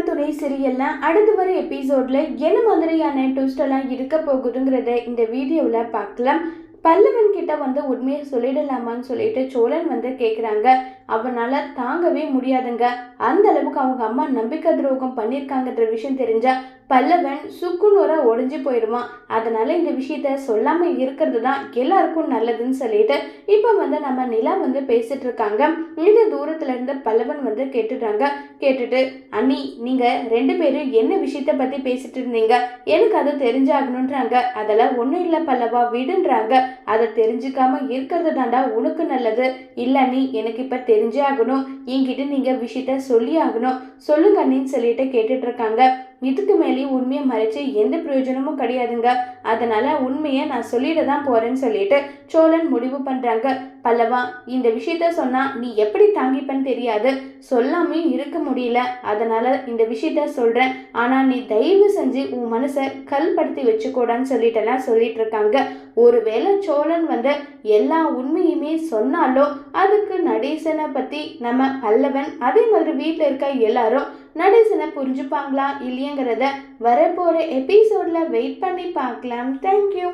பல்லவன் துணை சீரியல்ல அடுத்து வர எபிசோட்ல என்ன மாதிரியான ட்விஸ்ட் எல்லாம் இருக்க போகுதுங்கிறத இந்த வீடியோல பார்க்கலாம். பல்லவன் கிட்ட உண்மையை சொல்லிடலாமான்னு சொல்லிட்டு சோழன் கேக்குறாங்க. அவனால தாங்கவே முடியாதுங்க. அந்த அளவுக்கு அவங்க அம்மா நம்பிக்கை துரோகம் பண்ணிருக்காங்கன்ற விஷயம் தெரிஞ்சா பல்லவன் சுக்குநூறா உடைஞ்சு போயிடுவான். அதனால இந்த விஷயத்த சொல்லாம இருக்கிறது தான் எல்லாருக்கும் நல்லதுன்னு சொல்லிட்டு இப்ப நம்ம நிலா பேசிட்டு இருக்காங்க. இந்த தூரத்துல இருந்து பல்லவன் கேட்டுட்டாங்க. கேட்டுட்டு, அண்ணி நீங்க 2 பேரும் என்ன விஷயத்த பத்தி பேசிட்டு இருந்தீங்க, எனக்கு அது தெரிஞ்சாகணும்ன்றாங்க. அதெல்லாம் ஒண்ணும் இல்ல பல்லவா, விடுன்றாங்க. அதை தெரிஞ்சுக்காம இருக்கிறது தாண்டா உனக்கு நல்லது. இல்ல நீ எனக்கு இப்ப தெரிஞ்சே ஆகணும், என்கிட்ட நீங்க விஷயத்த சொல்லி ஆகணும், சொல்லுங்க அண்ணின்னு சொல்லிட்டு கேட்டுட்டு இருக்காங்க. இதுக்கு மேலேயும் உண்மையை மறைச்சு எந்த பிரயோஜனமும் கிடையாதுங்க. அதனால உண்மையை நான் சொல்லிட தான் போறேன்னு சொல்லிட்டு சோழன் முடிவு பண்றாங்க. பல்லவா, இந்த விஷயத்த சொன்னா நீ எப்படி தாங்கிப்பன்னு தெரியாது, சொல்லாமே இருக்க முடியல. அதனால இந்த விஷயத்த சொல்றேன். ஆனா நீ தயவு செஞ்சு உன் மனசை கல்படுத்தி வச்சுக்கூடான்னு சொல்லிட்டு இருக்காங்க. ஒருவேளை சோழன் எல்லா உண்மையுமே சொன்னாலும் அதுக்கு நடேசனை பத்தி நம்ம பல்லவன் அதே மாதிரி வீட்டுல இருக்க எல்லாரும் நடேசனை புரிஞ்சுப்பாங்களா இல்லையங்கிறத வரப்போற எபிசோட்ல வெயிட் பண்ணி பார்க்கலாம். தேங்க்யூ.